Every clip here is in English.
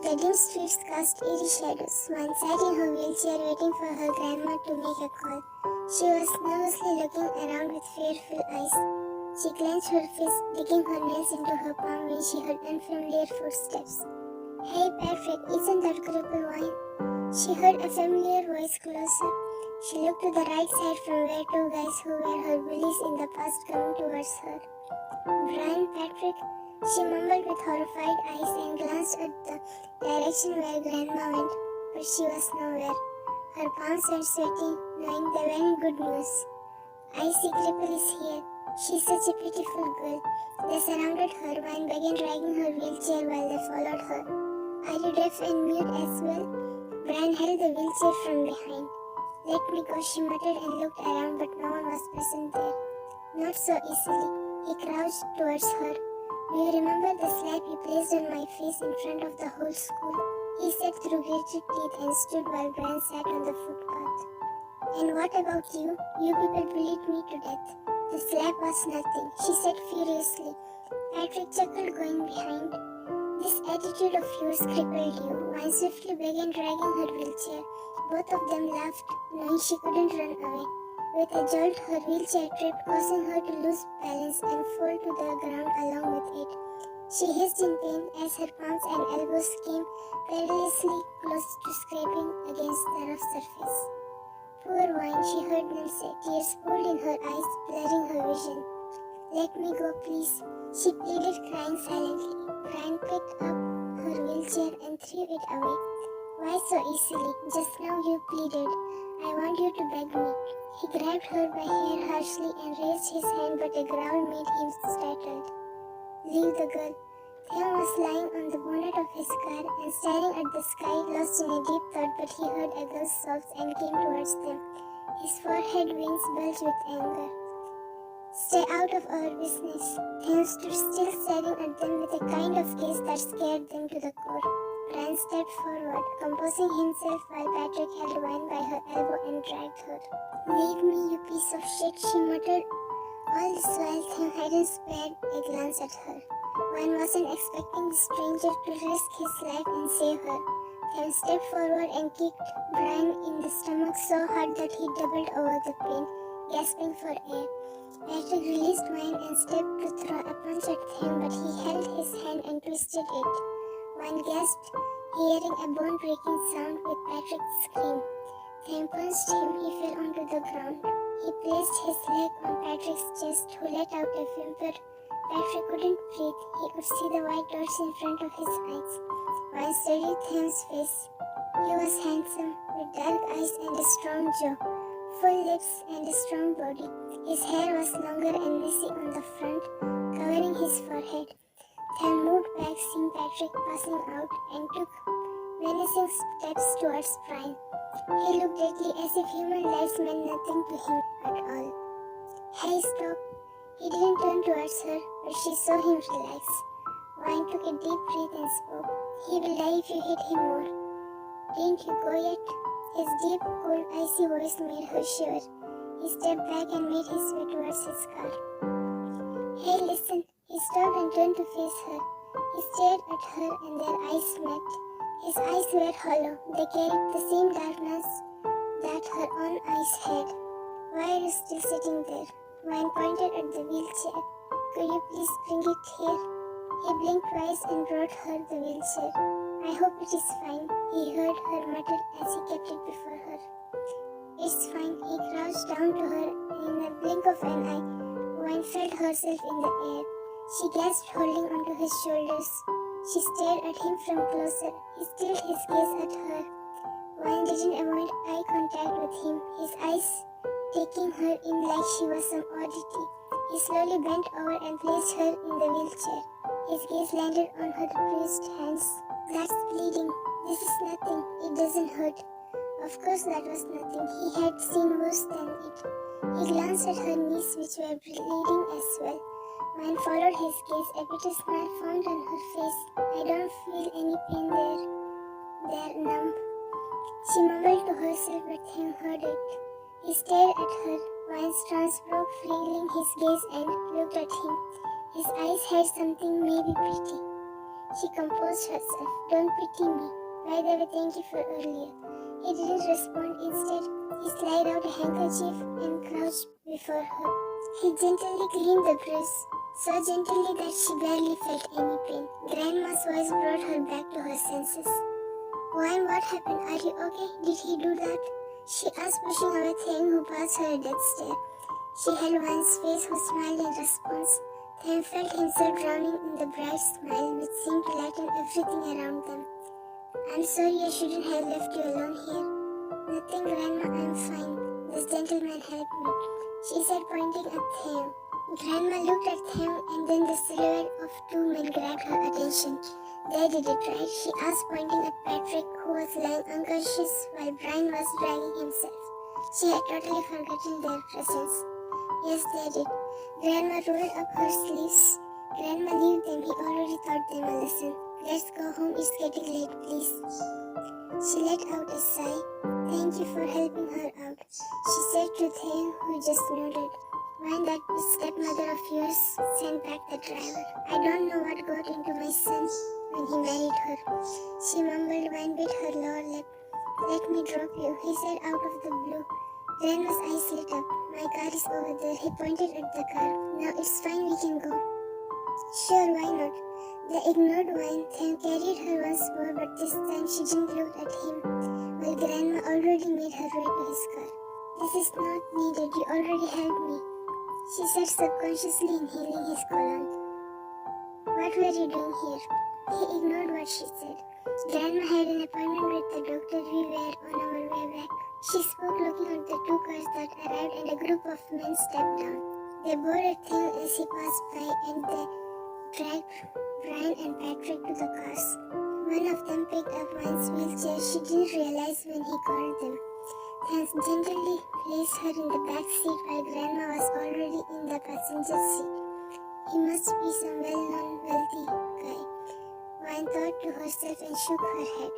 The dim streets cast eerie shadows. One sat in her wheelchair waiting for her grandma to make a call. She was nervously looking around with fearful eyes. She clenched her fist, digging her nails into her palm when she heard unfamiliar footsteps. "Hey Patrick, isn't that cripple wine?" She heard a familiar voice closer. She looked to the right side from where two guys who were her bullies in the past coming towards her. "Brian, Patrick," she mumbled with horrified eyes and glanced at the direction where Grandma went, but she was nowhere. Her palms were sweating, knowing they weren't good news. "I see cripple is here. She's such a pitiful girl." They surrounded her and began dragging her wheelchair while they followed her. "Are you deaf and mute as well?" Brian held the wheelchair from behind. "Let me go," she muttered and looked around, but no one was present there. "Not so easily." He crouched towards her. "Do you remember the slap you placed on my face in front of the whole school?" He said through gritted teeth and stood while Brian sat on the footpath. "And what about you? You people bullied me to death." "The slap was nothing," she said furiously. Patrick chuckled, going behind. "This attitude of yours crippled you." One swiftly began dragging her wheelchair. Both of them laughed, knowing she couldn't run away. With a jolt, her wheelchair tripped, causing her to lose balance and fall to the ground along with it. She hissed in pain as her palms and elbows came perilously close to scraping against the rough surface. "Poor Wine," she heard them say, tears pooled in her eyes, blurring her vision. "Let me go, please," she pleaded, crying silently. Brian picked up her wheelchair and threw it away. "Why so easily? Just now you pleaded. I want you to beg me." He grabbed her by hair harshly and raised his hand, but a growl made him startled. "Leave the girl." Theo was lying on the bonnet of his car and staring at the sky, lost in a deep thought, but he heard a girl's sobs and came towards them. His forehead veins bulged with anger. "Stay out of our business." Theo stood still, staring at them with a kind of gaze that scared them to the core. Brian stepped forward, composing himself while Patrick held Wine by her elbow and dragged her. "Leave me, you piece of shit," she muttered. All this while, Theo hadn't spared a glance at her. Wine wasn't expecting the stranger to risk his life and save her. Theo stepped forward and kicked Brian in the stomach so hard that he doubled over the pain, gasping for air. Patrick released Wine and stepped to throw a punch at Theo, but he held his hand and twisted it. Wine gasped, hearing a bone-breaking sound with Patrick's scream. Theo punched him. He fell onto the ground. He placed his leg on Patrick's chest, who let out a whimper. Patrick couldn't breathe. He could see the white dots in front of his eyes. Wine studied Theo's face. He was handsome, with dark eyes and a strong jaw, full lips and a strong body. His hair was longer and messy on the front, covering his forehead. Theo moved back, seeing Patrick passing out, and took menacing steps towards Brian. He looked deadly, as if human lives meant nothing to him at all. "Hey, stop." He didn't turn towards her, but she saw him relax. Wine took a deep breath and spoke. "He will die if you hit him more. Didn't you go yet?" His deep, cold, icy voice made her shiver. He stepped back and made his way towards his car. "Hey, listen." He stopped and turned to face her. He stared at her and their eyes met. His eyes were hollow. They carried the same darkness that her own eyes had. "Why are you still sitting there?" Wine pointed at the wheelchair. "Could you please bring it here?" He blinked twice and brought her the wheelchair. "I hope it is fine," he heard her mutter as he kept it before her. "It's fine." He crouched down to her, and in a blink of an eye, Wine felt herself in the air. She gasped, holding onto his shoulders. She stared at him from closer. He stilled his gaze at her. Wine didn't avoid eye contact with him, his eyes taking her in like she was some oddity. He slowly bent over and placed her in the wheelchair. His gaze landed on her bruised hands. "That's bleeding." "This is nothing. It doesn't hurt." Of course that was nothing. He had seen worse than it. He glanced at her knees, which were bleeding as well. Wine followed his gaze. A bitter smile formed on her face. "I don't feel any pain there. They're numb." She mumbled to herself, but Theo heard it. He stared at her. Wine's trance broke, feeling his gaze, and looked at him. His eyes had something maybe pretty. She composed herself. Don't pity me. By the way, thank you for earlier. He didn't respond. Instead, he slid out a handkerchief and crouched before her. He gently cleaned the bruise, so gently that she barely felt any pain. Grandma's voice brought her back to her senses. Why, what happened? Are you okay? Did he do that? She asked, pushing away Th, who passed her a death stare. She held Wan's face, who smiled in response. Th felt himself drowning in the bright smile, which seemed to lighten everything around them. I'm sorry, I shouldn't have left you alone here. Nothing, Grandma, I'm fine. This gentleman helped me, she said, pointing at Th. Grandma looked at Th, and then the silhouette of two men grabbed her attention. They did it right, she asked, pointing at Patrick, who was lying unconscious while Brian was dragging himself. She had totally forgotten their presence. Yes, they did. Grandma rolled up her sleeves. Grandma, leave them. He already taught them a lesson. Let's go home. It's getting late, please. She let out a sigh. Thank you for helping her out, she said to Th, who just nodded. When that stepmother of yours sent back the driver. I don't know what got into my son when he married her. She mumbled. When bit her lower lip. Let me drop you, he said out of the blue. Grandma's eyes lit up. My car is over there. He pointed at the car. Now it's fine, we can go. Sure, why not? They ignored Wine. Th carried her once more, but this time she didn't look at him, while Grandma already made her way to his car. This is not needed. You already helped me, she said, subconsciously inhaling his cologne. What were you doing here? He ignored what she said. Grandma had an appointment with the doctor. We were on our way back, she spoke, looking at the two cars that arrived, and a group of men stepped down. They boarded Th as he passed by, and they dragged Brian and Patrick to the cars. One of them picked up Wine's wheelchair. She didn't realize when he called them. Th gently placed her in the back seat while Grandma was already in the passenger seat. He must be some well-known, wealthy guy, Wine thought to herself, and shook her head.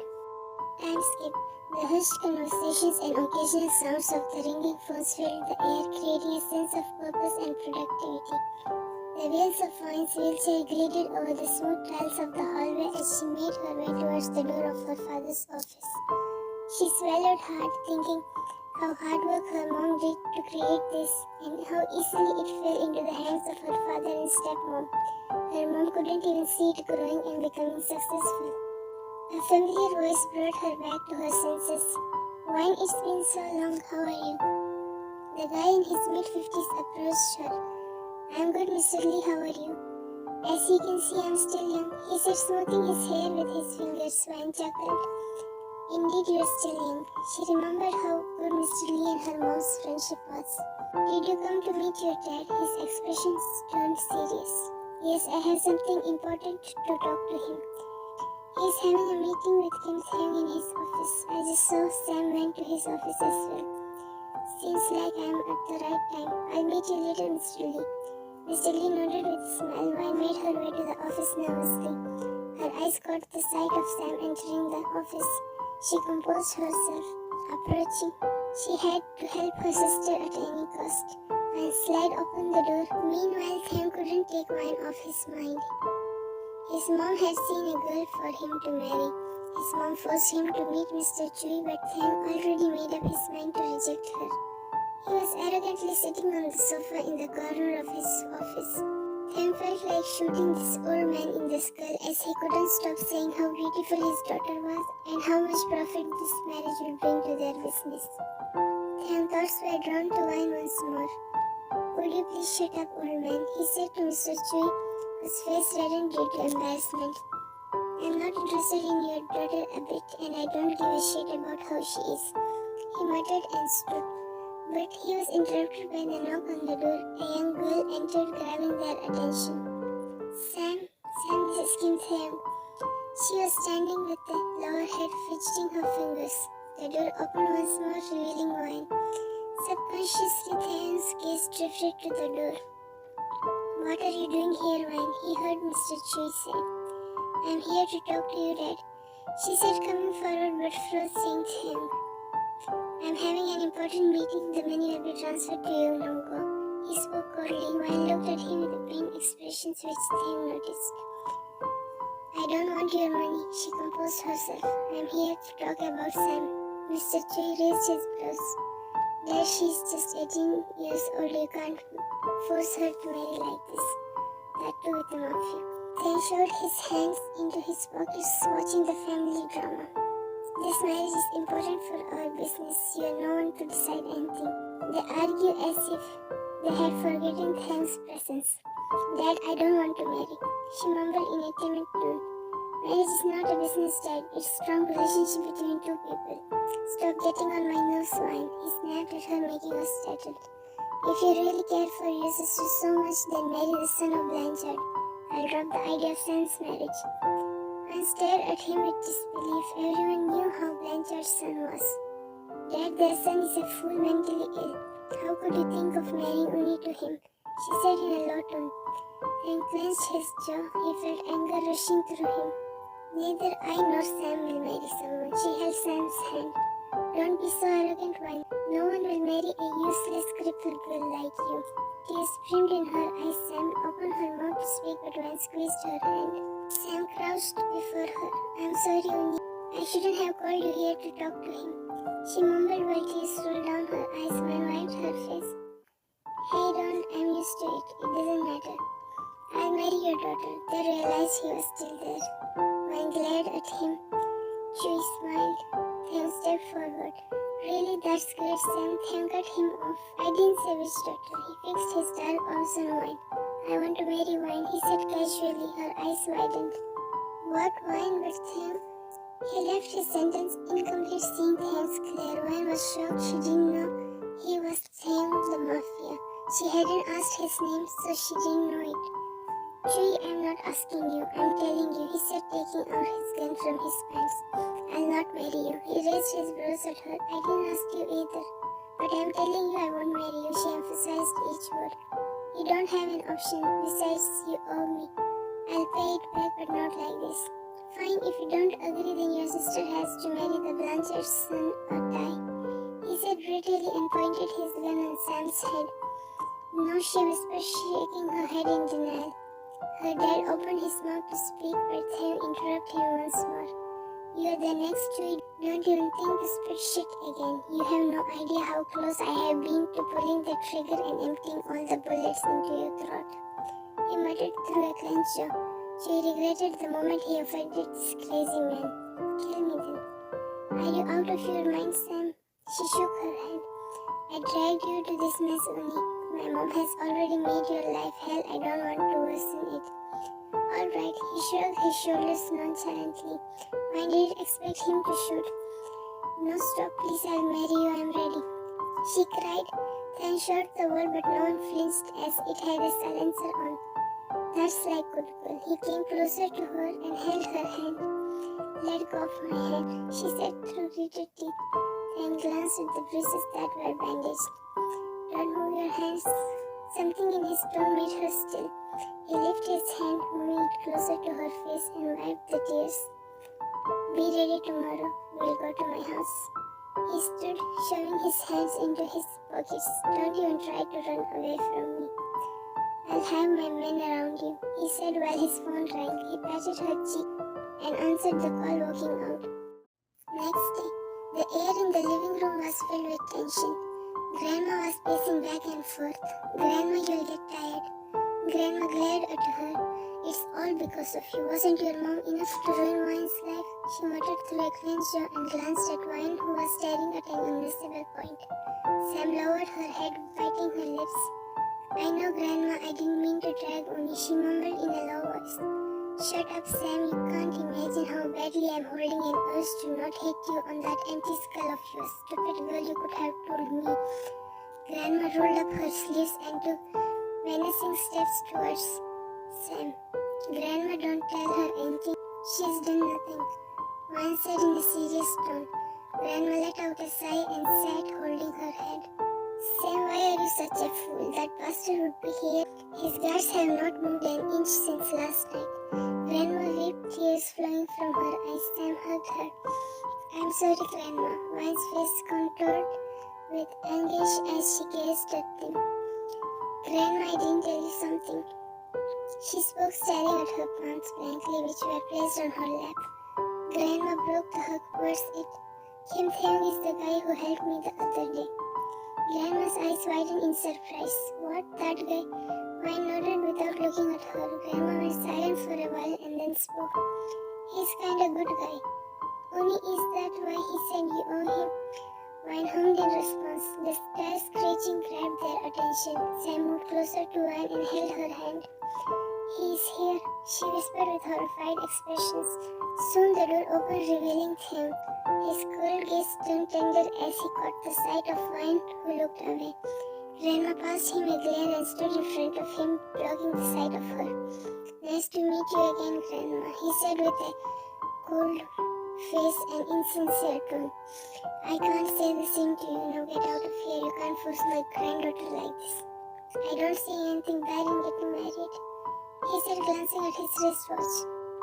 Time skipped. The hushed conversations and occasional sounds of the ringing phones filled the air, creating a sense of purpose and productivity. The wheels of Wine's wheelchair glided over the smooth tiles of the hallway as she made her way towards the door of her father's office. She swallowed hard, thinking how hard work her mom did to create this, and how easily it fell into the hands of her father and stepmom. Her mom couldn't even see it growing and becoming successful. A familiar voice brought her back to her senses. Wine, it's been so long, how are you? The guy in his mid-50s approached her. I'm good, Mr. Lee, how are you? As you can see, I'm still young, he said, smoothing his hair with his fingers. Wine chuckled. Indeed, you're still young. She remembered how good Mr. Lee and her mom's friendship was. Did you come to meet your dad? His expression turned serious. Yes, I have something important to talk to him. He's having a meeting with Kim Th in his office. I just saw Sam went to his office as well. Seems like I'm at the right time. I'll meet you later, Mr. Lee. Mr. Lee nodded with a smile while made her way to the office nervously. Her eyes caught the sight of Sam entering the office. She composed herself. Approaching, she had to help her sister at any cost, and slide open the door. Meanwhile, Th couldn't take Wine off his mind. His mom had seen a girl for him to marry. His mom forced him to meet Mr. Chui, but Th already made up his mind to reject her. He was arrogantly sitting on the sofa in the corner of his office. Th felt like shooting this old man in the skull as he couldn't stop saying how beautiful his daughter was and how much profit this marriage would bring to their business. Th's thoughts were drawn to Wine once more. Would you please shut up, old man, he said to Mr. Chui, whose face reddened due to embarrassment. I'm not interested in your daughter a bit, and I don't give a shit about how she is, he muttered and stood. But he was interrupted by the knock on the door. A young girl entered, grabbing their attention. Sam, this is Kim Th. She was standing with the lower head, fidgeting her fingers. The door opened once more, revealing Wine. Subconsciously, Th's gaze drifted to the door. What are you doing here, Wine? He heard Mr. Chui say. I'm here to talk to you, Dad, she said, coming forward but froze, seeing Th. I'm having an important meeting. The money will be transferred to you, Nongo. He spoke coldly while looked at him with pained expressions which Th noticed. I don't want your money, she composed herself. I'm here to talk about Sam. Mr. Chui raised his brows. Dad, she's just 18 years old. You can't force her to marry like this. That too with a mafia. Then showed his hands into his pockets, watching the family drama. This marriage is important for our business. You are no one to decide anything. They argue as if they had forgotten Thank's presence. Dad, I don't want to marry, she mumbled in a timid tone. Marriage is not a business, Dad. It's a strong relationship between two people. Stop getting on my nerves, Wine. He snapped at her, making her startled. If you really care for your sister so much, then marry the son of Blanchard. I'll drop the idea of Sam's marriage. Wine stared at him with disbelief. Everyone knew how Blanchard's son was. Dad, their son is a fool, mentally ill. How could you think of marrying only to him? She said in a low tone. Then clenched his jaw. He felt anger rushing through him. Neither I nor Sam will marry someone. She held Sam's hand. Don't be so arrogant, Wine. No one will marry a useless, crippled girl like you. Tears streamed in her eyes. Sam opened her mouth to speak, but Wine squeezed her hand. Sam crouched before her. I'm sorry, Uni. I shouldn't have called you here to talk to him. She mumbled while tears rolled down her eyes. Wine wiped her face. Hey, don't. I'm used to it. It doesn't matter. I'll marry your daughter. They realized he was still there. Wine glared at him. Chewie smiled. Then stepped forward. Really, that's great, Sam. Then cut him off. I didn't say which daughter. He fixed his dark eyes on Wine. I want to marry Wine, he said casually. Her eyes widened. What, Wine? But Sam? He left his sentence incomplete, seeing Thank's glare. Wine was shocked. She didn't know he was Thank the Mafia. She hadn't asked his name, so she didn't know it. Chewie, I'm not asking you, I'm telling you, he said, taking out his gun from his pants. I'll not marry you. He raised his brows at her. I didn't ask you either. But I'm telling you I won't marry you, she emphasized each word. You don't have an option. Besides, you owe me. I'll pay it back, but not like this. Fine, if you don't agree, then your sister has to marry the Blanchard's son or die. He said brutally and pointed his gun on Sam's head. No, she whispered, shaking her head in denial. Her dad opened his mouth to speak, but Sam interrupted him once more. You're the next Chewie. Don't even think to spit shit again. You have no idea how close I have been to pulling the trigger and emptying all the bullets into your throat. He muttered through a clenched jaw. Chewie regretted the moment he offended this crazy man. Kill me then. Are you out of your mind, Sam? She shook her head. I dragged you to this mess, Uni. My mom has already made your life hell. I don't want to worsen it. Alright, he shrugged his shoulders nonchalantly. Why did you expect him to shoot? No, stop, please, I'll marry you, I'm ready. She cried, then shot the wall, but no one flinched as it had a silencer on. That's like good girl. He came closer to her and held her hand. Let go of my hand, she said through gritted teeth, then glanced at the bruises that were bandaged. Don't move your hands. Something in his tone made her still. He lifted his hand, moving it closer to her face, and wiped the tears. Be ready tomorrow. We'll go to my house. He stood, shoving his hands into his pockets. Don't even try to run away from me. I'll have my men around you, he said while his phone rang. He patted her cheek and answered the call, walking out. Next day, the air in the living room was filled with tension. Grandma was pacing back and forth. Grandma, you'll get tired. Grandma glared at her. It's all because of you. Wasn't your mom enough to ruin Wine's life? She muttered through a clenched jaw and glanced at Wine, who was staring at an invisible point. Sam lowered her head, biting her lips. I know, Grandma, I didn't mean to drag Uni, she mumbled in a low voice. Shut up, Sam. You can't imagine how badly I'm holding an urge to not hate you on that empty skull of yours. Stupid girl, you could have told me. Grandma rolled up her sleeves and took menacing steps towards Sam. Grandma, don't tell her anything. She's done nothing. Wine said in a serious tone. Grandma let out a sigh and sat holding her head. Sam, why are you such a fool? That bastard would be here. His guards have not moved an inch since last night. Grandma wept, tears flowing from her eyes. Sam hugged her. I'm sorry, Grandma. Wine's face contoured with anguish as she gazed at them. Grandma, I didn't tell you something. She spoke staring at her palms blankly which were placed on her lap. Grandma broke the hug. What's it? 𝐾𝐬𝐬 is the guy who helped me the other day. Grandma's eyes widened in surprise. What, that guy? Wine nodded without looking at her. Grandma was silent for a while and then spoke. He's kinda good guy. Only is that why he said you owe him? Wine hummed in response. The sky screeching grabbed their attention. Sam moved closer to Wine and held her hand. He's here, she whispered with horrified expressions. Soon the door opened, revealing him. His cold gaze turned tender as he caught the sight of Wine, who looked away. Grandma passed him a glare and stood in front of him, blocking the sight of her. Nice to meet you again, Grandma, he said with a cold face and insincere tone. I can't say the same to you. Now get out of here. You can't force my granddaughter like this. I don't see anything bad in getting married, he said, glancing at his wristwatch.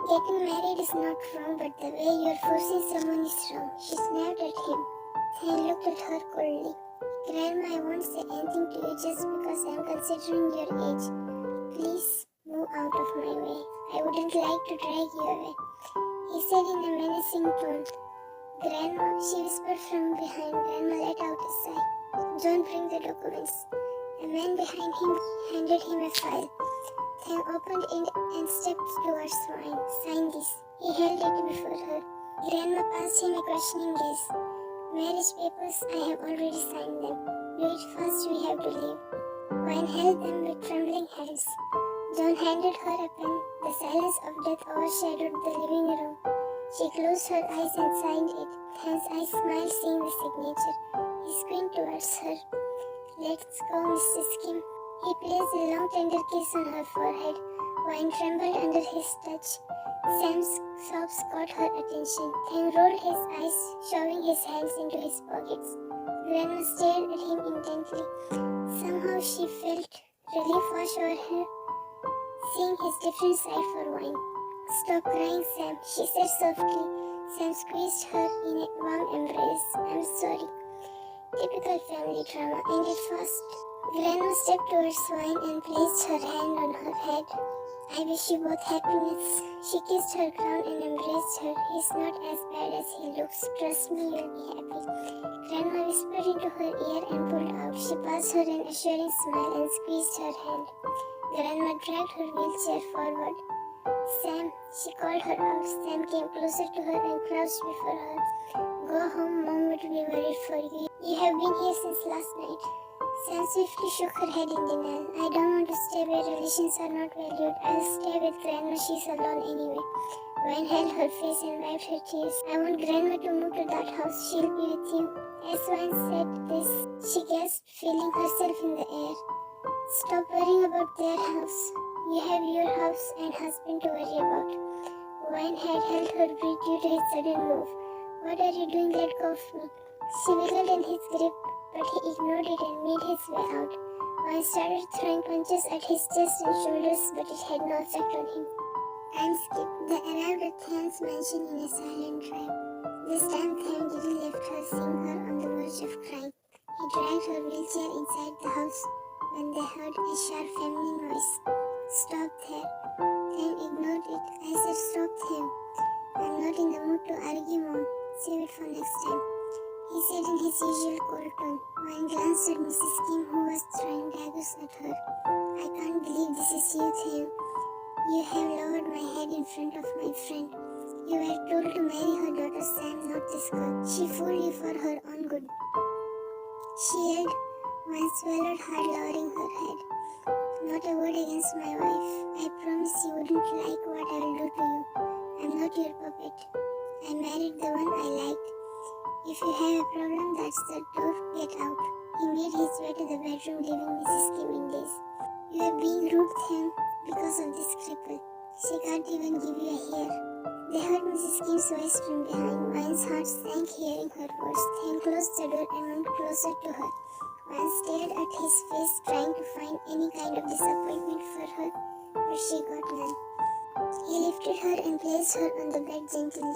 Getting married is not wrong, but the way you're forcing someone is wrong. She snapped at him. He looked at her coldly. Grandma, I won't say anything to you just because I'm considering your age. Please move out of my way. I wouldn't like to drag you away, he said in a menacing tone. Grandma, she whispered from behind. Grandma let out a sigh. Don't bring the documents. A man behind him handed him a file. Then opened it and stepped towards Wine. Sign this. He held it before her. Grandma passed him a questioning gaze. Marriage papers, I have already signed them. Do it fast, we have to leave. Wine held them with trembling hands. John handed her a pen. The silence of death overshadowed the living room. She closed her eyes and signed it. Hans' eyes smiled seeing the signature. He squinted towards her. Let's go, Mrs. Kim. He placed a long tender kiss on her forehead. Wine trembled under his touch. Sam's sobs caught her attention. Then rolled his eyes, shoving his hands into his pockets. Grandma stared at him intently. Somehow she felt relief wash over her, seeing his different side for Wine. Stop crying, Sam, she said softly. Sam squeezed her in a warm embrace. I'm sorry. Typical family drama ended fast. Grandma stepped towards Wine and placed her hand on her head. I wish you both happiness. She kissed her crown and embraced her. He's not as bad as he looks. Trust me, you'll be happy. Grandma whispered into her ear and pulled out. She passed her an assuring smile and squeezed her hand. Grandma dragged her wheelchair forward. Sam, she called her out. Sam came closer to her and crouched before her. Go home, Mom would be worried for you. You have been here since last night. Sam swiftly shook her head in denial. I don't want to stay where relations are not valued. I'll stay with Grandma, she's alone anyway. Wine held her face and wiped her tears. I want Grandma to move to that house. She'll be with you. As Wine said this, she gasped, feeling herself in the air. Stop worrying about their house. You have your house and husband to worry about. Wine had held her breath due to his sudden move. What are you doing? Let go of me. She wiggled in his grip, but he ignored it and made his way out. Wine started throwing punches at his chest and shoulders, but it had no effect on him. Time skipped. They arrived at Than's mansion in a silent drive. This time Than didn't leave her, seeing her on the verge of crying. He dragged her wheelchair inside the house when they heard a sharp feminine voice. Stop there. Than ignored it. I said stop him. I'm not in the mood to argue, Mom. Save it for next time, he said in his usual cold tone. Wine glanced at Mrs. Kim, who was throwing daggers at her. I can't believe this is you, Than. You have lowered my head in front of my friend. You were told to marry her daughter Sam, not this girl. She fooled you for her own good. She yelled. Wine swallowed hard, lowering her head. Not a word against my wife. I promise you wouldn't like what I will do to you. I'm not your puppet. I married the one I liked. If you have a problem, that's the door. Get out. He made his way to the bedroom, leaving Mrs. Kim in daze. You are being rude, Than, because of this cripple. She can't even give you a hair. They heard Mrs. Kim's voice from behind. Wine's heart sank hearing her words. Than closed the door and moved closer to her. Wine stared at his face, trying to find any kind of disappointment for her, but she got none. He lifted her and placed her on the bed gently.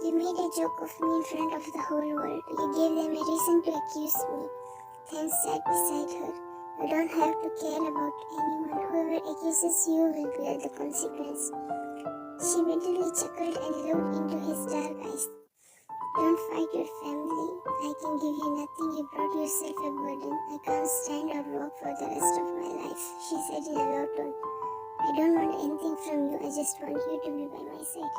You made a joke of me in front of the whole world. You gave them a reason to accuse me. Than sat beside her. You don't have to care about anyone. Whoever accuses you will bear the consequence. She bitterly chuckled and looked into his dark eyes. Don't fight your family. I can give you nothing. You brought yourself a burden. I can't stand or walk for the rest of my life, she said in a low tone. I don't want anything from you. I just want you to be by my side.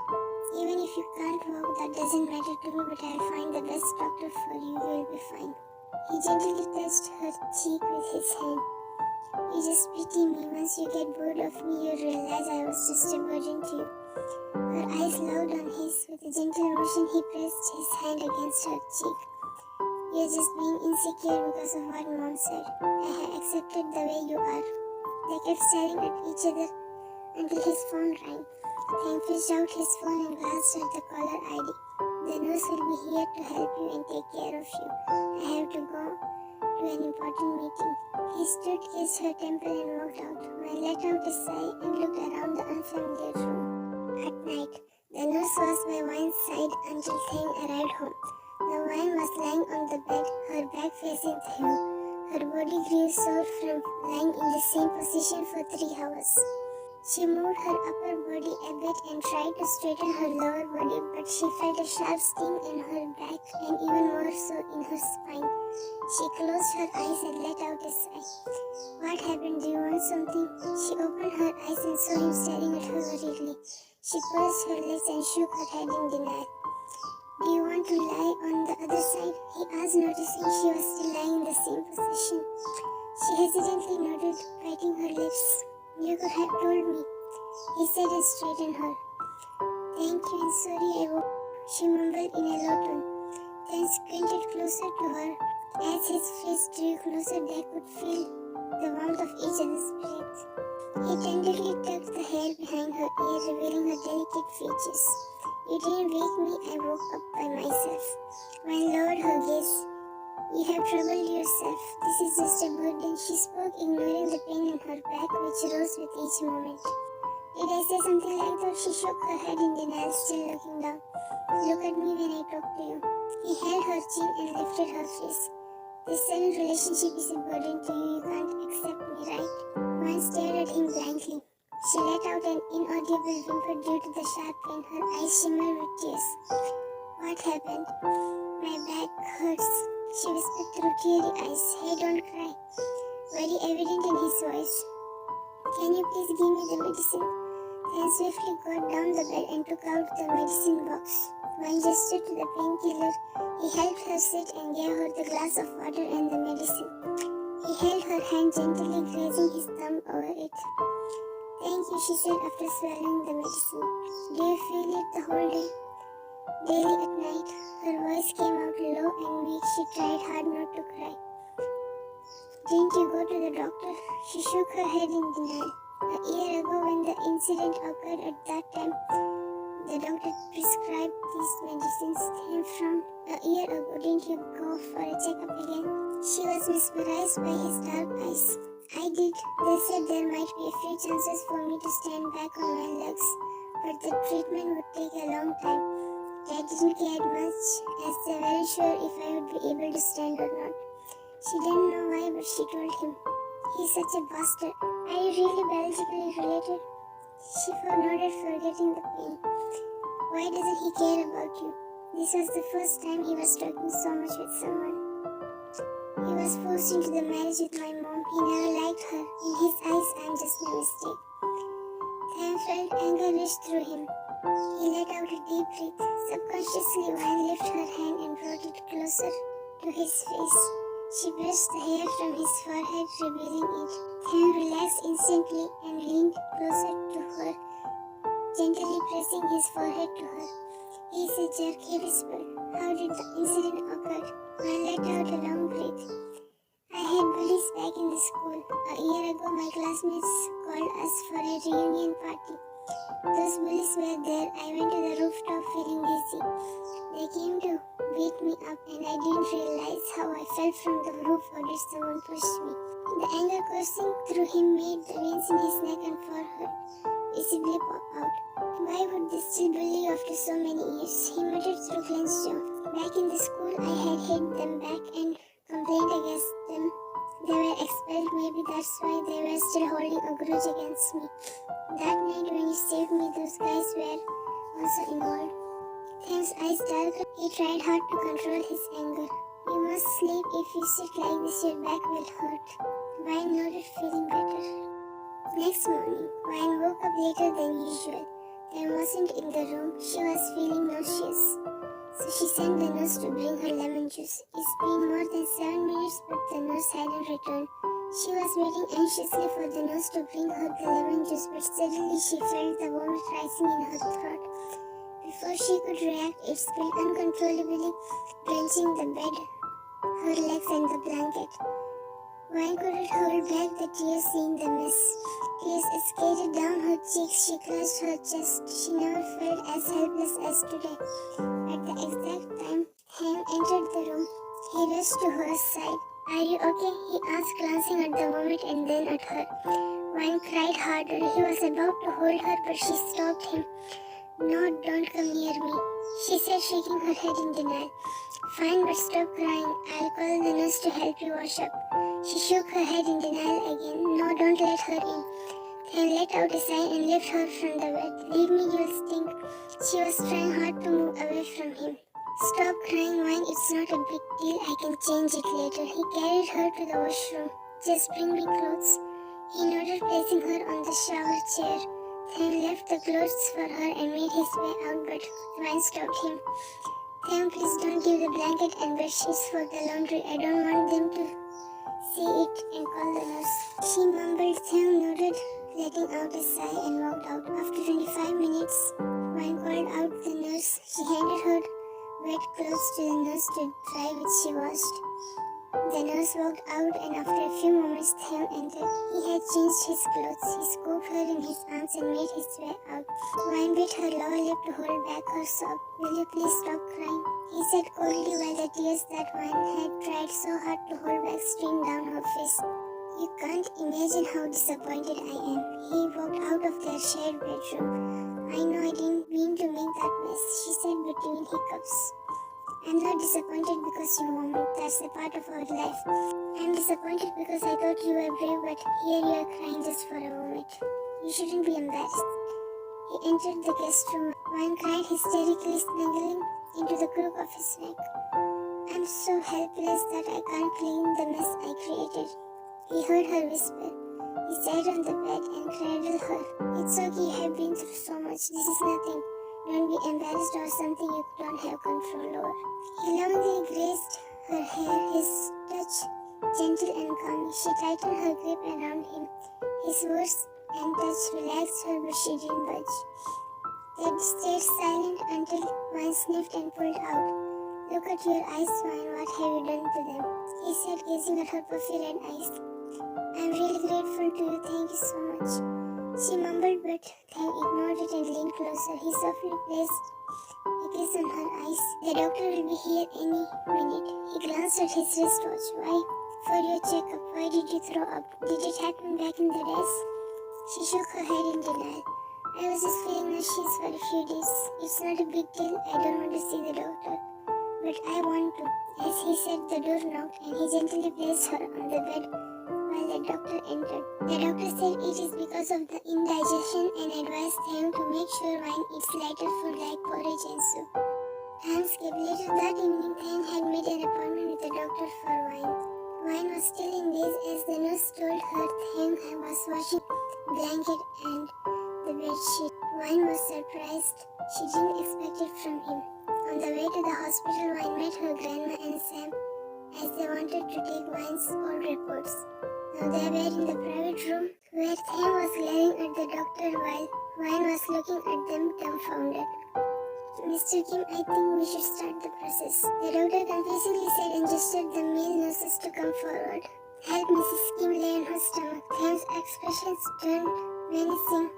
Even if you can't walk, that doesn't matter to me, but I'll find the best doctor for you. You'll be fine. He gently touched her cheek with his hand. You just pity me. Once you get bored of me, you realize I was just a burden to you. Her eyes loved on his. With a gentle motion, he pressed his hand against her cheek. You're just being insecure because of what Mom said. I have accepted the way you are. They kept staring at each other until his phone rang. Hank fished out his phone and glanced at the caller ID. The nurse will be here to help you and take care of you. I have to go to an important meeting. He stood, kissed her temple and walked out. Man let out a sigh and looked around the unfamiliar room. At night, the nurse was by Wayne's side until Thane arrived home. Now Wayne was lying on the bed, her back facing him. Her body grew sore from lying in the same position for 3 hours. She moved her upper body a bit and tried to straighten her lower body, but she felt a sharp sting in her back and even more so in her spine. She closed her eyes and let out a sigh. What happened? Do you want something? She opened her eyes and saw him staring at her worriedly. She pursed her lips and shook her head in denial. Do you want to lie on the other side? He asked, noticing she was still lying in the same position. She hesitantly nodded, biting her lips. You could have told me, he said and straightened her. Thank you and sorry I woke, she mumbled in a low tone. Then squinted closer to her. As his face drew closer, they could feel the warmth of each other's breath. He tenderly tucked the hair behind her ear, revealing her delicate features. You didn't wake me, I woke up by myself. Wayne lowered her gaze. You have troubled yourself. This is just a burden, she spoke, ignoring the pain in her back, which rose with each moment. Did I say something like that? She shook her head in denial, still looking down. Look at me when I talk to you. He held her chin and lifted her face. This sudden relationship is a burden to you. You can't accept me, right? Wayne stared at him blankly. She let out an inaudible whimper due to the sharp pain. Her eyes shimmered with tears. What happened? My back hurts, she whispered through teary eyes. Hey, don't cry. Very evident in his voice. Can you please give me the medicine? Then swiftly got down the bed and took out the medicine box. Wayne gestured to the painkiller. He helped her sit and gave her the glass of water and the medicine. He held her hand gently, grazing his thumb over it. Thank you, she said after swallowing the medicine. Do you feel it the whole day? Daily at night. Her voice came out low and weak. She tried hard not to cry. Didn't you go to the doctor? She shook her head in denial. A year ago, when the incident occurred, at that time, the doctor prescribed these medicines. Came from a year ago. Didn't you go for a checkup again? She was mesmerized by his dark eyes. I did. They said there might be a few chances for me to stand back on my legs, but the treatment would take a long time. I didn't care much, as they weren't sure if I would be able to stand or not. She didn't know why, but she told him. He's such a bastard. Are you really biologically related? She nodded, forgetting the pain. Why doesn't he care about you? This was the first time he was talking so much with someone. He was forced into the marriage with my mom. He never liked her. In his eyes, I'm just a mistake. Sam felt anger rush through him. He let out a deep breath. Subconsciously, Wayne lifted her hand and brought it closer to his face. She brushed the hair from his forehead, revealing it. Sam relaxed instantly and leaned closer to her, gently pressing his forehead to her. He's a jerk, he whispered. How did the incident occur? Wayne let out a long breath. I had bullies back in the school. A year ago, my classmates called us for a reunion party. Those bullies were there. I went to the rooftop feeling dizzy. They came to beat me up and I didn't realize how I fell from the roof or did someone push me. The anger coursing through him made the veins in his neck and forehead visibly pop out. Why would they still bully you after so many years? He muttered through clenched jaw. Back in the school, I had hit them back and complained against them. They were expelled, maybe that's why they were still holding a grudge against me. That night when you saved me, those guys were also involved. Thames' eyes darkened. He tried hard to control his anger. You must sleep. If you sit like this, your back will hurt. Wine nodded, feeling better. Next morning, Wine woke up later than usual. Thames wasn't in the room. She was feeling nauseous. So she sent the nurse to bring her lemon juice. It's been more than 7 minutes, but the nurse hadn't returned. She was waiting anxiously for the nurse to bring her the lemon juice, but suddenly she felt the vomit rising in her throat. Before she could react, it spilled uncontrollably, drenching the bed, her legs and the blanket. Wine couldn't hold back the tears seeing the mess. Tears escaped down her cheeks. She clutched her chest. She never felt as helpless as today. At the exact time Ham entered the room, he rushed to her side. Are you okay? He asked, glancing at the vomit and then at her. Wine cried harder. He was about to hold her, but she stopped him. No, don't come near me, she said, shaking her head in denial. Fine, but stop crying. I'll call the nurse to help you wash up. She shook her head in denial again. No, don't let her in. Then let out a sigh and lifted her from the bed. Leave me, you'll stink. She was trying hard to move away from him. Stop crying, Wine. It's not a big deal. I can change it later. He carried her to the washroom. Just bring me clothes. He nodded, placing her on the shower chair. Then left the clothes for her and made his way out, but Wine stopped him. Then please don't give the blanket and bed sheets for the laundry. I don't want them to see it and call the nurse. She mumbled. Then nodded, letting out a sigh, and walked out. After 25 minutes, Wine called out the nurse. She handed her wet clothes to the nurse to dry, which she washed. The nurse walked out, and after a few moments, Theo entered. He had changed his clothes. He scooped her in his arms and made his way out. Wine bit her lower lip to hold back her sob. Will you please stop crying? He said coldly, while the tears that Wine had tried so hard to hold back streamed down her face. You can't imagine how disappointed I am. He walked out of their shared bedroom. I know I didn't mean to make that mess, she said between hiccups. I'm not disappointed because you vomit. That's a part of our life. I'm disappointed because I thought you were brave, but here you are crying just for a moment. You shouldn't be embarrassed. He entered the guest room. Wine cried hysterically, snuggling into the crook of his neck. I'm so helpless that I can't clean the mess I created. He heard her whisper. He sat on the bed and cradled her. It's okay, you have been through so much. This is nothing. Don't be embarrassed or something you don't have control over. He lovingly grazed her hair, his touch gentle and calming. She tightened her grip around him. His words and touch relaxed her, but she didn't budge. They stayed silent until Wine sniffed and pulled out. Look at your eyes, Wine. What have you done to them? He said, gazing at her puffy red eyes. I'm really grateful to you. Thank you so much. She mumbled, but then ignored it and leaned closer. He softly placed a kiss on her eyes. The doctor will be here any minute. He glanced at his wristwatch. Why? For your checkup. Why did you throw up? Did it happen back in the days? She shook her head in denial. I was just feeling nauseous for a few days. It's not a big deal. I don't want to see the doctor. But I want to. As he said, the door knocked and he gently placed her on the bed while the doctor entered. The doctor said it is because of the indigestion and advised him to make sure Wine eats lighter food like porridge and soup. Thanksgiving. Later that evening, Thain had made an appointment with the doctor for Wine. Wine was still in daze as the nurse told her Thain was washing the blanket and the bedsheet. Wine was surprised. She didn't expect it from him. On the way to the hospital, Wine met her grandma and Sam as they wanted to take Wine's old reports. Now they were in the private room where Thain was glaring at the doctor while Wine was looking at them dumbfounded. Mr. Kim, I think we should start the process, the doctor confusingly said and gestured the male nurses to come forward. Help Mrs. Kim lay on her stomach. Thain's expressions turned menacing.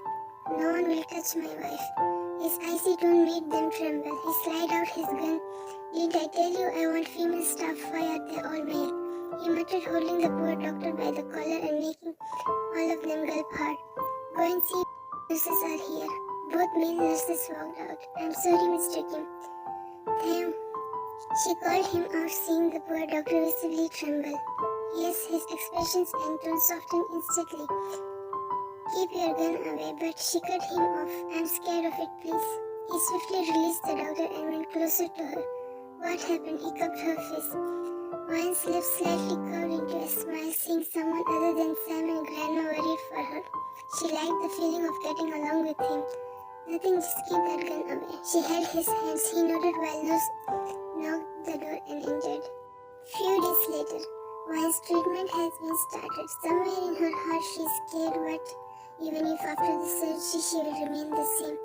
No one will touch my wife. His icy tone made them tremble. He slid out his gun. Did I tell you I want female staff? Why are they all male? He muttered, holding the poor doctor by the collar and making all of them gulp hard. Go and see nurses are here. Both male nurses walked out. I'm sorry, Mr. Kim. Damn. She called him out, seeing the poor doctor visibly tremble. Yes, his expressions and tone softened instantly. Keep your gun away, but she cut him off. I'm scared of it, please. He swiftly released the doctor and went closer to her. What happened? He cupped her face. Q.'s lips slightly curved into a smile, seeing someone other than Sam and Grandma worried for her. She liked the feeling of getting along with him. Nothing, just keep that gun away. She held his hands. He nodded while Nurse knocked the door and entered. Few days later, Q.'s treatment has been started. Somewhere in her heart she is scared, but even if after the surgery she will remain the same,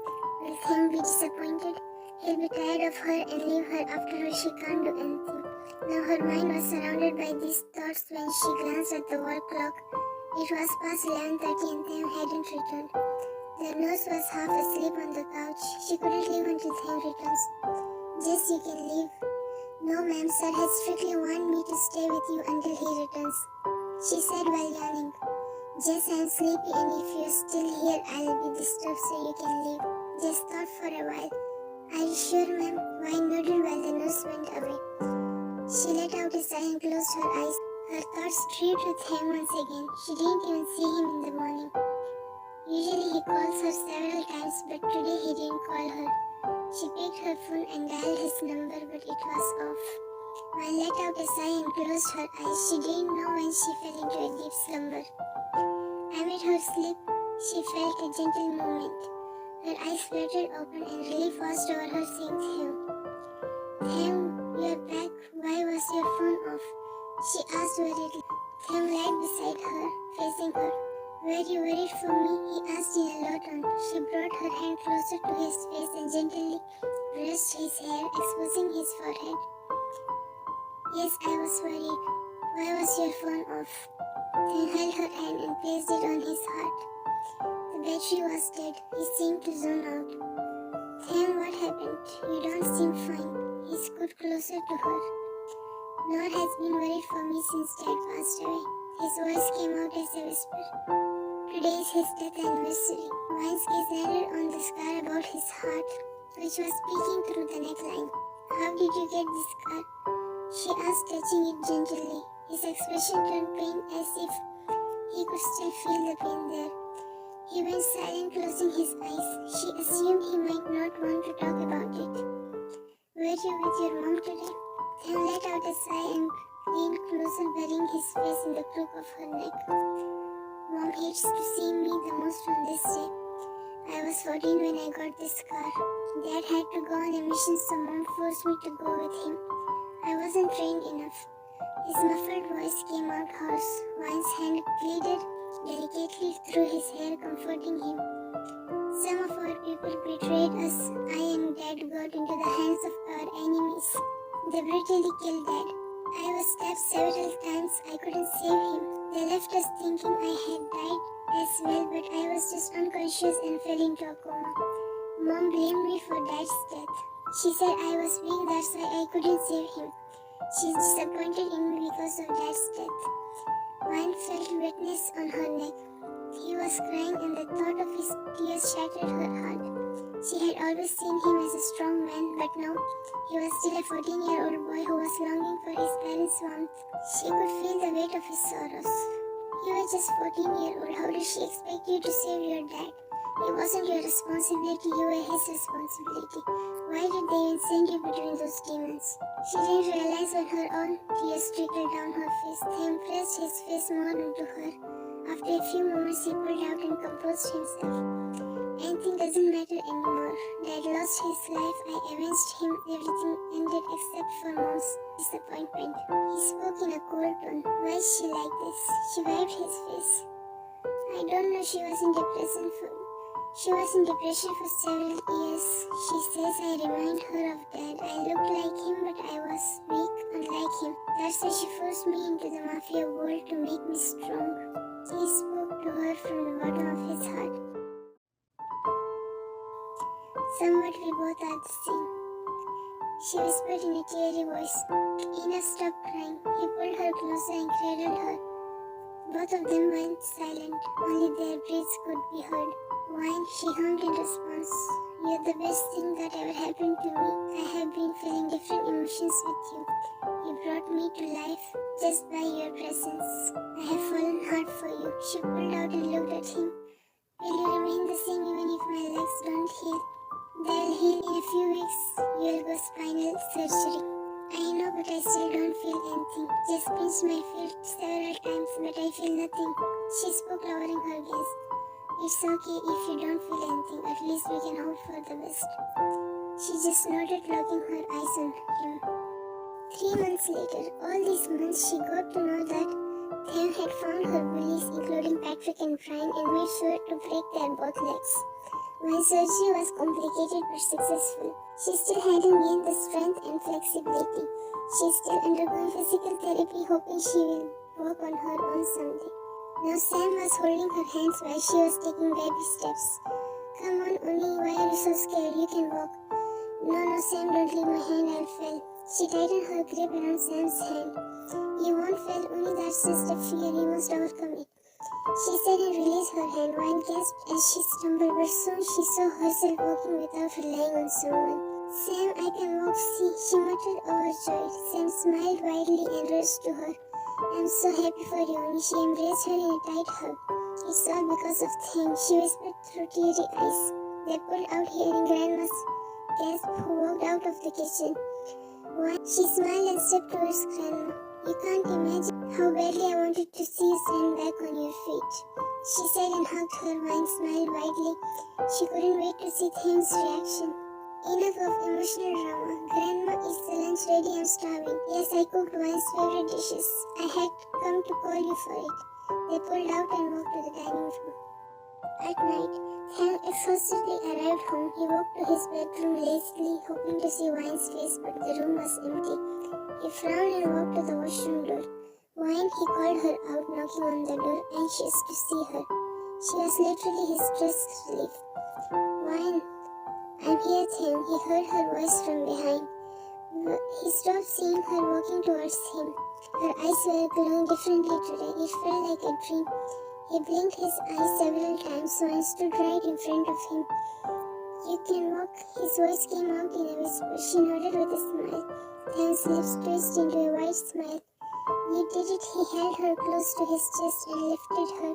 will Sam be disappointed? He'll be tired of her and leave her. After all, she can't do anything. Now her mind was surrounded by these thoughts when she glanced at the wall clock. It was past 11:30 and Sam hadn't returned. The nurse was half asleep on the couch. She couldn't leave until Sam returns. Jess, you can leave. No, ma'am, sir has strictly warned me to stay with you until he returns, she said while yawning. Jess, I'm sleepy and if you're still here, I'll be disturbed, so you can leave. Jess thought for a while. Are you sure, ma'am? Wine nodded while the nurse went away. She let out a sigh and closed her eyes. Her thoughts drifted with him once again. She didn't even see him in the morning. Usually he calls her several times, but today he didn't call her. She picked her phone and dialed his number, but it was off. Wan let out a sigh and closed her eyes. She didn't know when she fell into a deep slumber. Amid her sleep, she felt a gentle movement. Her eyes fluttered open and relief washed over her, seeing him. Tham, you're back. Why was your phone off? She asked worriedly. Tham lied beside her, facing her. Were you worried for me? He asked in a low tone. She brought her hand closer to his face and gently brushed his hair, exposing his forehead. Yes, I was worried. Why was your phone off? Tham held her hand and placed it on his heart. The battery was dead. He seemed to zone out. Tham, what happened? You don't seem fine. He scooped closer to her. Noor has been worried for me since Dad passed away. His voice came out as a whisper. Today is his death anniversary. Q.'s gaze landed on the scar about his heart, which was peeking through the neckline. How did you get this scar? She asked, touching it gently. His expression turned pain as if he could still feel the pain there. He went silent, closing his eyes. She assumed he might not want to talk about it. Were you with your mom today? Tham let out a sigh and leaned closer, burying his face in the crook of her neck. Mom hates to see me the most on this day. I was 14 when I got this scar. Dad had to go on a mission, so Mom forced me to go with him. I wasn't trained enough. His muffled voice came out hoarse. Q.'s hand glided delicately through his hair, comforting him. Some of our people betrayed us. I and Dad got into the hands of our enemies. They brutally killed Dad. I was stabbed several times. I couldn't save him. They left us thinking I had died as well, but I was just unconscious and fell into a coma. Mom blamed me for Dad's death. She said I was weak, that's why I couldn't save him. She's disappointed in me because of Dad's death. Q felt wetness on her neck. He was crying and the thought of his tears shattered her heart. She had always seen him as a strong man, but now he was still a 14-year-old boy who was longing for his parents' warmth. She could feel the weight of his sorrows. You were just 14-year-old. How did she expect you to save your dad? It wasn't your responsibility, you were his responsibility. Why did they even send you between those demons? She didn't realize when her own tears trickled down her face. Tham pressed his face more into her. After a few moments, he pulled out and composed himself. Anything doesn't matter anymore. Dad lost his life. I avenged him. Everything ended except for Mom's disappointment. He spoke in a cold tone. Why is she like this? She wiped his face. I don't know. She was in depression for several years. She says I remind her of Dad. I looked like him, but I was weak, unlike him. That's why she forced me into the mafia world to make me strong. He spoke to her from the bottom of his heart. Somewhat we both are the same, she whispered in a teary voice. Enough, stop crying. He pulled her closer and cradled her. Both of them went silent. Only their breaths could be heard. Wine, she hummed in response. You're the best thing that ever happened to me. I have been feeling different emotions with you. You brought me to life just by your presence. I have fallen hard for you. She pulled out and looked at him. Will you remain the same even if my legs don't heal? They'll heal in a few weeks. You'll go spinal surgery. I know, but I still don't feel anything. Just pinched my feet several times, but I feel nothing. She spoke, lowering her gaze. It's okay if you don't feel anything. At least we can hope for the best. She just nodded, locking her eyes on him. 3 months later, all these months she got to know that 𝐾𝐬 had found her bullies, including Patrick and Brian, and made sure to break their both legs. My surgery was complicated but successful. She still hadn't gained the strength and flexibility. She's still undergoing physical therapy, hoping she will walk on her own someday. Now Sam was holding her hands while she was taking baby steps. Come on, Uni, why are you so scared? You can walk. No, Sam, don't leave my hand, I'll fall. She tightened her grip around Sam's hand. You won't fall, Uni, that's just a fear, you must overcome it. She said and released her hand. Wine gasped as she stumbled, but soon she saw herself walking without relying on someone. Sam, I can walk, see, she muttered overjoyed. Sam smiled widely and rushed to her. I'm so happy for you, Uni. She embraced her in a tight hug. It's all because of 𝐾𝐬, she whispered through teary eyes. They pulled out hearing Grandma's gasp, who walked out of the kitchen. Why? She smiled and stepped towards Grandma. You can't imagine how badly I wanted to see you stand back on your feet. She said and hugged her. Wine smiled widely. She couldn't wait to see 𝐾𝐬's reaction. Enough of emotional drama. Grandma, is the lunch ready? I'm starving. Yes, I cooked Wine's favorite dishes. I had come to call you for it. They pulled out and walked to the dining room. At night, 𝐾𝐬 exhaustedly arrived home. He walked to his bedroom lazily, hoping to see Wine's face, but the room was empty. He frowned and walked to the washroom door. Wine, he called her out, knocking on the door, anxious to see her. She was literally his stress relief. Wine, I'm here, 𝐾𝐬. He heard her voice from behind. He stopped seeing her walking towards him. Her eyes were glowing differently today. It felt like a dream. He blinked his eyes several times. Wine stood right in front of him. You can walk. His voice came out in a whisper. She nodded with a smile. 𝐾𝐬's lips twitched into a wide smile. You did it. He held her close to his chest and lifted her.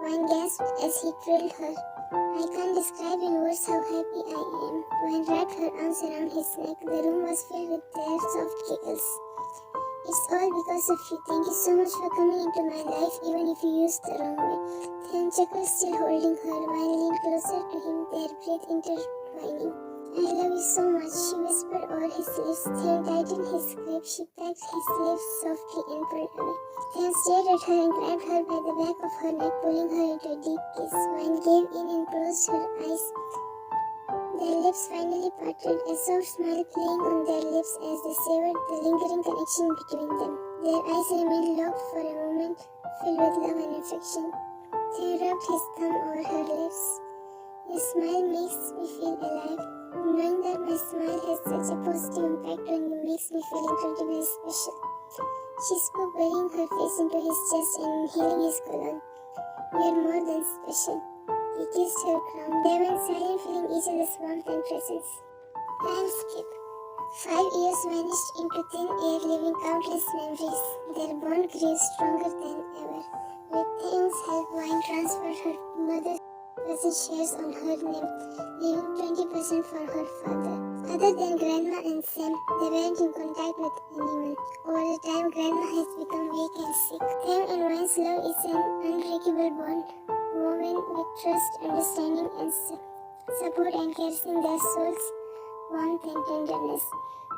Wine gasped as he thrilled her. I can't describe in words how happy I am. Wine wrapped her arms around his neck. The room was filled with their soft giggles. It's all because of you. Thank you so much for coming into my life, even if you used the wrong way. 𝐾𝐬 chuckled, still holding her. Wine leaned closer to him, their breath intertwining. I love you so much, she whispered over his lips. 𝐾𝐬 tightened his grip. She pecked his lips softly and pulled away. 𝐾𝐬 stared at her and grabbed her by the back of her neck, pulling her into a deep kiss. Wine gave in and closed her eyes. Their lips finally parted, a soft smile playing on their lips as they savored the lingering connection between them. Their eyes remained locked for a moment, filled with love and affection. 𝐾𝐬 rubbed his thumb over her lips. Your smile makes me feel alive. Knowing that my smile has such a positive impact on you makes me feel incredibly special. She spoke, burying her face into his chest and inhaling his cologne. You're more than special. He kissed her crown. They went silent, feeling each other's warmth and presence. Time skip. 5 years vanished into thin air, leaving countless memories. Their bond grew stronger than ever. With 𝐾𝐬's help, Wine transferred her mother's shares on her name, leaving 20% for her father. Other than Grandma and Sam, they weren't in contact with anyone. Over the time, Grandma has become weak and sick. 𝐾𝐬 and Wine's love is an unbreakable bond, woven with trust, understanding, and support, and caressing their souls, warmth and tenderness.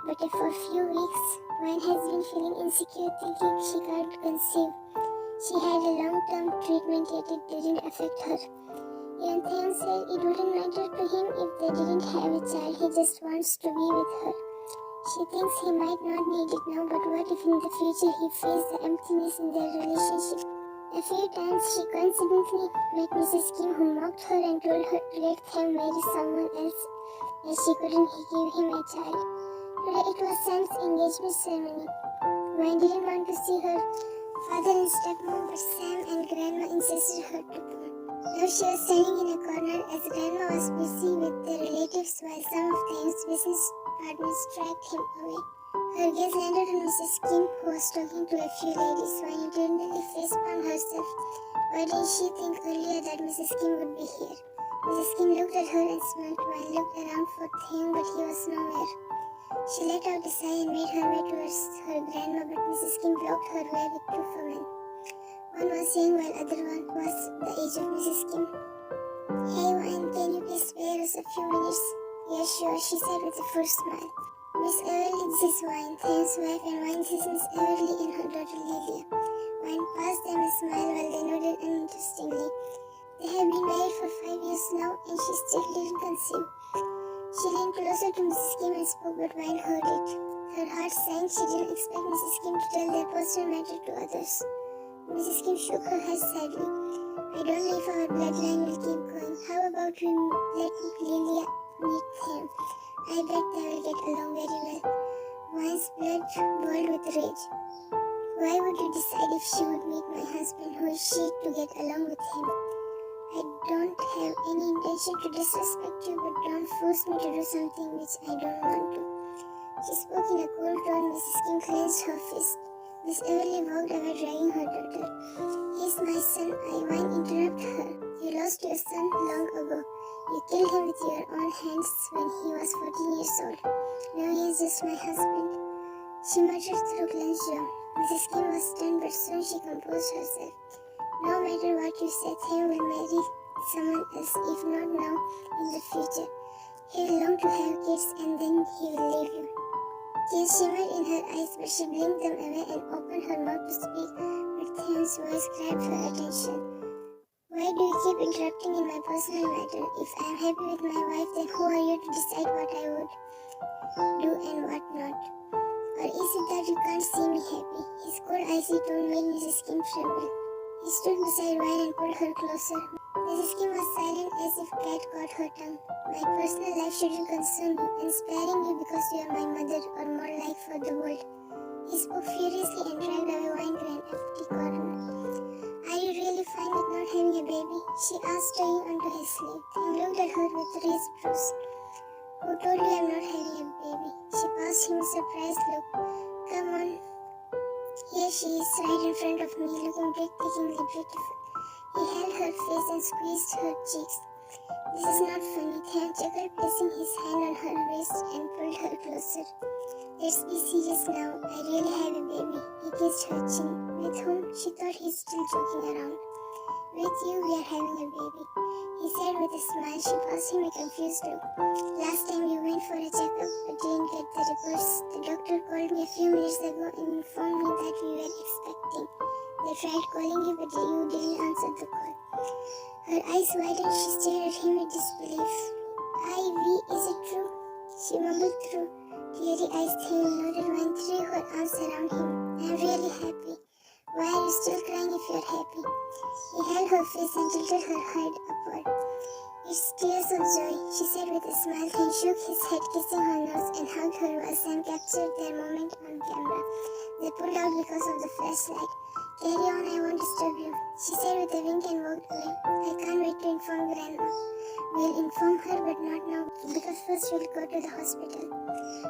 But for a few weeks, Wine has been feeling insecure, thinking she can't conceive. She had a long-term treatment, yet it didn't affect her. Even 𝐾𝐬 said it wouldn't matter to him if they didn't have a child. He just wants to be with her. She thinks he might not need it now, but what if in the future he feels the emptiness in their relationship? A few times she coincidentally met Mrs. Kim, who mocked her and told her to let 𝐾𝐬 marry someone else as she couldn't give him a child. Today it was Sam's engagement ceremony. Wine didn't want to see her father and stepmom, but Sam and Grandma insisted her to come. Though she was standing in a corner as Grandma was busy with the relatives while some of Thames' business partners dragged him away. Her gaze landed on Mrs. Kim, who was talking to a few ladies, while internally facepalmed herself. Why didn't she think earlier that Mrs. Kim would be here? Mrs. Kim looked at her and smiled while looked around for him, but he was nowhere. She let out a sigh and made her way towards her grandma, but Mrs. Kim blocked her way with two women. One was young while other one was the age of Mrs. Kim. "Hey, Wine, can you please spare us a few minutes?" "Yes, sure," she said with a forced smile. "Miss Everly, this is Wine, Thames' wife, and Wine, this is Miss Everly and her daughter Lilia." Wine passed them a smile while they nodded uninterestingly. They have been married for 5 years now, and she still didn't conceive. She leaned closer to Mrs. Kim and spoke, but Wine heard it. Her heart sank. She didn't expect Mrs. Kim to tell their personal matter to others. Mrs. Kim shook her head sadly. "I don't know if our bloodline will keep going. How about we let Lilia meet him? I bet they will get along very well." Wine's blood boiled with rage. "Why would you decide if she would meet my husband? Who is she to get along with him?" "I don't have any intention to disrespect you, but don't force me to do something which I don't want to." She spoke in a cold tone. Mrs. Kim clenched her fist. Miss Everly walked away, dragging her daughter. "He's my son," Wine interrupted her. "You lost your son long ago. You killed him with your own hands when he was 14 years old. Now he is just my husband." She muttered through clenched jaw. Mrs. Kim was stunned, but soon she composed herself. "No matter what you say, Tim will marry someone else, if not now, in the future. He will long to have kids and then he will leave you." Tears shimmered in her eyes, but she blinked them away and opened her mouth to speak, but Tim's voice grabbed her attention. "Why do you keep interrupting in my personal matter? If I am happy with my wife, then who are you to decide what I would do and what not? Or is it that you can't see me happy?" His cold icy tone made Mrs. Kim tremble. He stood beside Wine and pulled her closer. Mrs. Kim was silent as if cat caught her tongue. "My personal life shouldn't concern you, and sparing you because you are my mother, or more like for the world." He spoke furiously and dragged away Wine to an empty corner. "Are you really fine with not having a baby?" she asked, tugging onto his sleeve. Tim looked at her with raised brows. "Who told you I'm not having a baby?" She passed him a surprised look. "Come on. Here she is, right in front of me, looking breathtakingly beautiful." He held her face and squeezed her cheeks. "This is not funny," Tim chuckled, placing his hand on her waist and pulled her closer. "Let's be serious now. I really have a baby." He kissed her chin. "With whom?" She thought he's still joking around. "With you, we are having a baby," he said with a smile. She passed him a confused look. "Last time you went for a checkup but didn't get the reports. The doctor called me a few minutes ago and informed me that we were expecting. They tried calling you, but you didn't answer the call." Her eyes widened. She stared at him with disbelief. "Ivy, is it true?" She mumbled through teary eyes. Tim nodded and threw her arms around him. "I'm really happy." "Why are you still crying if you're happy?" He held her face and tilted her head upward. "It's tears of joy," she said with a smile. He shook his head, kissing her nose, and hugged her while Sam captured their moment on camera. They pulled out because of the flashlight. "Carry on, I won't disturb you," she said with a wink and walked away. "I can't wait to inform Grandma." "We'll inform her, but not now, because first we'll go to the hospital."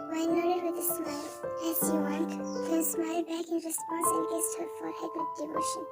Wine nodded with a smile. "As you want." Tim smiled back in response and kissed her forehead with devotion.